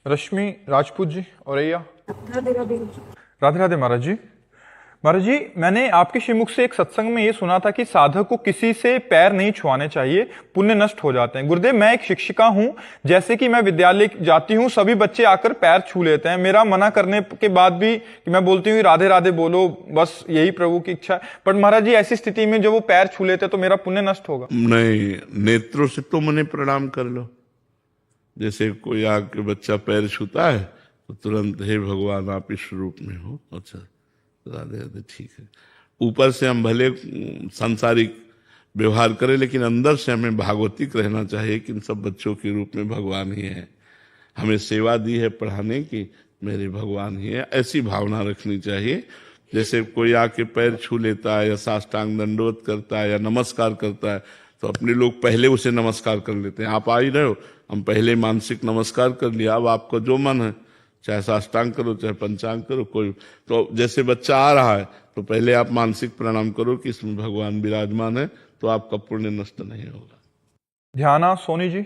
रश्मि राजपूत जी औरैया। राधे राधे। राधे राधे महाराज जी। महाराज जी, मैंने आपके श्रीमुख से एक सत्संग में ये सुना था कि साधक को किसी से पैर नहीं छुआने चाहिए, पुण्य नष्ट हो जाते हैं। गुरुदेव, मैं एक शिक्षिका हूं, जैसे कि मैं विद्यालय जाती हूं, सभी बच्चे आकर पैर छू लेते हैं। मेरा मना करने के बाद भी कि मैं बोलती हूँ राधे राधे बोलो, बस यही प्रभु की इच्छा है। पर महाराज जी, ऐसी स्थिति में जब वो पैर छू लेते हैं तो मेरा पुण्य नष्ट होगा? नहीं, नेत्रों से तुम उन्हें प्रणाम कर लो। जैसे कोई आके बच्चा पैर छूता है तो तुरंत हे भगवान आप इस रूप में हो। अच्छा, राधे राधे, ठीक है। ऊपर से हम भले सांसारिक व्यवहार करें, लेकिन अंदर से हमें भागवतिक रहना चाहिए कि इन सब बच्चों के रूप में भगवान ही है। हमें सेवा दी है पढ़ाने की, मेरे भगवान ही है, ऐसी भावना रखनी चाहिए। जैसे कोई आके पैर छू लेता है या साष्टांग दंडवत करता है या नमस्कार करता है, तो अपने लोग पहले उसे नमस्कार कर लेते हैं। आप आ ही रहे हो, हम पहले मानसिक नमस्कार कर लिया। अब आपका जो मन है, चाहे साष्टांग करो चाहे पंचांग करो, कोई तो जैसे बच्चा आ रहा है तो पहले आप मानसिक प्रणाम करो कि इसमें भगवान विराजमान है, तो आपका पुण्य नष्ट नहीं होगा। ध्याना सोनी जी।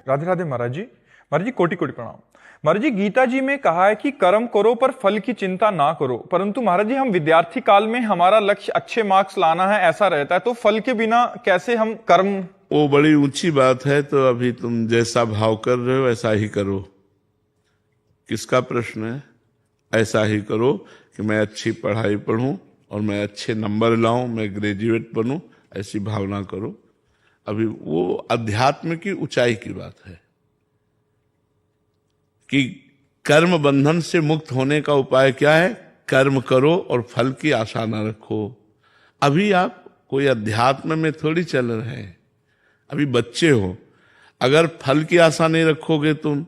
राधे राधे महाराज जी। महाराज जी, कोटि कोटि प्रणाम। महाराज जी, गीता जी में कहा है कि कर्म करो पर फल की चिंता ना करो, परंतु महाराज जी हम विद्यार्थी काल में हमारा लक्ष्य अच्छे मार्क्स लाना है ऐसा रहता है, तो फल के बिना कैसे हम कर्म? वो बड़ी ऊंची बात है। तो अभी तुम जैसा भाव कर रहे हो ऐसा ही करो। किसका प्रश्न है? ऐसा ही करो कि मैं अच्छी पढ़ाई पढ़ूं और मैं अच्छे नंबर लाऊं, मैं ग्रेजुएट बनूं, ऐसी भावना करो। अभी वो अध्यात्म की ऊंचाई की बात है कि कर्म बंधन से मुक्त होने का उपाय क्या है? कर्म करो और फल की आशा न रखो। अभी आप कोई अध्यात्म में थोड़ी चल रहे हैं, अभी बच्चे हो। अगर फल की आशा नहीं रखोगे तुम,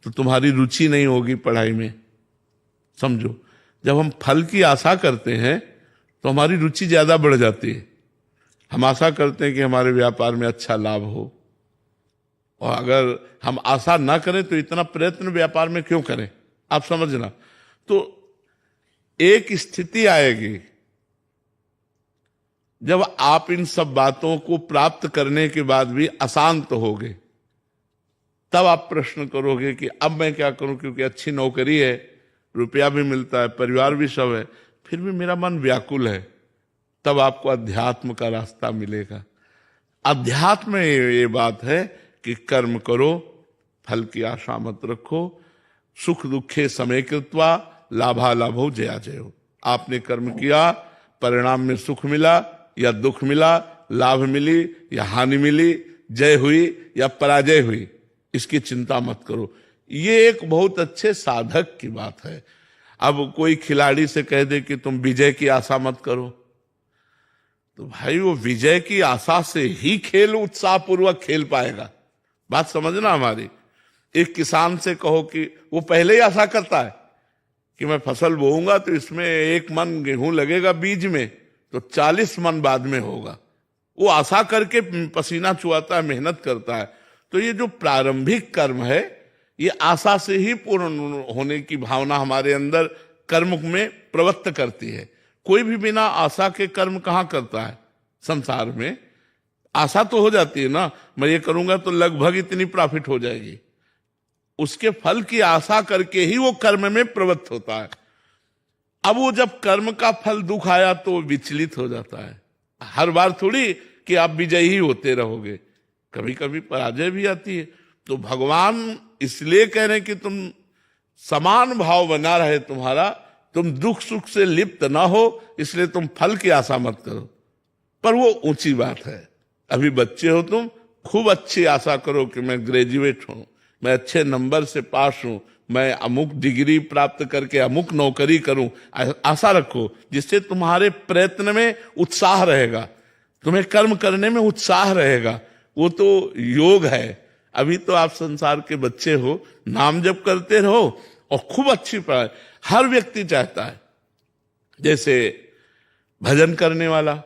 तो तुम्हारी रुचि नहीं होगी पढ़ाई में। समझो, जब हम फल की आशा करते हैं तो हमारी रुचि ज्यादा बढ़ जाती है। हम आशा करते हैं कि हमारे व्यापार में अच्छा लाभ हो, और अगर हम आशा ना करें तो इतना प्रयत्न व्यापार में क्यों करें? आप समझना। तो एक स्थिति आएगी जब आप इन सब बातों को प्राप्त करने के बाद भी अशांत होगे, तब आप प्रश्न करोगे कि अब मैं क्या करूं, क्योंकि अच्छी नौकरी है, रुपया भी मिलता है, परिवार भी सब है, फिर भी मेरा मन व्याकुल है। तब आपको अध्यात्म का रास्ता मिलेगा। अध्यात्म में ये बात है कि कर्म करो, फल की आशा मत रखो। सुख दुखे समय कृत्वा लाभा लाभो जया जयो। आपने कर्म किया, परिणाम में सुख मिला या दुख मिला, लाभ मिली या हानि मिली, जय हुई या पराजय हुई, इसकी चिंता मत करो। ये एक बहुत अच्छे साधक की बात है। अब कोई खिलाड़ी से कह दे कि तुम विजय की आशा मत करो, तो भाई वो विजय की आशा से ही खेल उत्साहपूर्वक खेल पाएगा। बात समझना हमारी। एक किसान से कहो कि वो पहले ही आशा करता है कि मैं फसल बोऊंगा तो इसमें 1 मन गेहूं लगेगा बीज में, तो 40 मन बाद में होगा। वो आशा करके पसीना चुहाता है, मेहनत करता है। तो ये जो प्रारंभिक कर्म है, ये आशा से ही पूर्ण होने की भावना हमारे अंदर कर्म में प्रवृत्त करती है। कोई भी बिना आशा के कर्म कहाँ करता है? संसार में आशा तो हो जाती है ना, मैं ये करूंगा तो लगभग इतनी प्रॉफिट हो जाएगी, उसके फल की आशा करके ही वो कर्म में प्रवृत्त होता है। अब वो जब कर्म का फल दुख आया तो वो विचलित हो जाता है। हर बार थोड़ी कि आप विजयी ही होते रहोगे, कभी कभी पराजय भी आती है। तो भगवान इसलिए कह रहे हैं कि तुम समान भाव बना रहे तुम्हारा, तुम दुख सुख से लिप्त ना हो, इसलिए तुम फल की आशा मत करो। पर वो ऊंची बात है। अभी बच्चे हो तुम, खूब अच्छी आशा करो कि मैं ग्रेजुएट हूं, मैं अच्छे नंबर से पास हूं, मैं अमुक डिग्री प्राप्त करके अमुक नौकरी करूं। आशा रखो, जिससे तुम्हारे प्रयत्न में उत्साह रहेगा, तुम्हें कर्म करने में उत्साह रहेगा। वो तो योग है। अभी तो आप संसार के बच्चे हो, नाम जप करते रहो और खूब अच्छी पढ़ाई। हर व्यक्ति चाहता है, जैसे भजन करने वाला,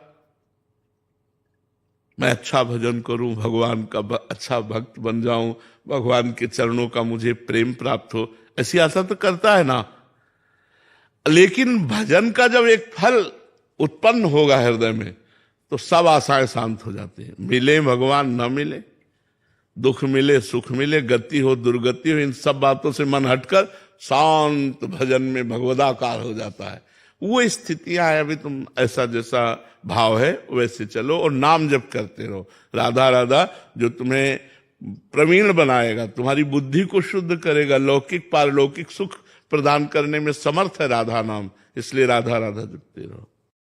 मैं अच्छा भजन करूं, भगवान का अच्छा भक्त बन जाऊं, भगवान के चरणों का मुझे प्रेम प्राप्त हो, ऐसी आशा तो करता है ना। लेकिन भजन का जब एक फल उत्पन्न होगा हृदय में, तो सब आशाएं शांत हो जाती हैं। मिले भगवान न मिले, दुख मिले सुख मिले, गति हो दुर्गति हो, इन सब बातों से मन हटकर शांत भजन में भगवदाकार हो जाता है। वो स्थितियां है। अभी तुम ऐसा जैसा भाव है वैसे चलो और नाम जप करते रहो। राधा राधा जो तुम्हें प्रवीण बनाएगा, तुम्हारी बुद्धि को शुद्ध करेगा, लौकिक पारलौकिक सुख प्रदान करने में समर्थ है राधा नाम, इसलिए राधा राधा जपते रहो।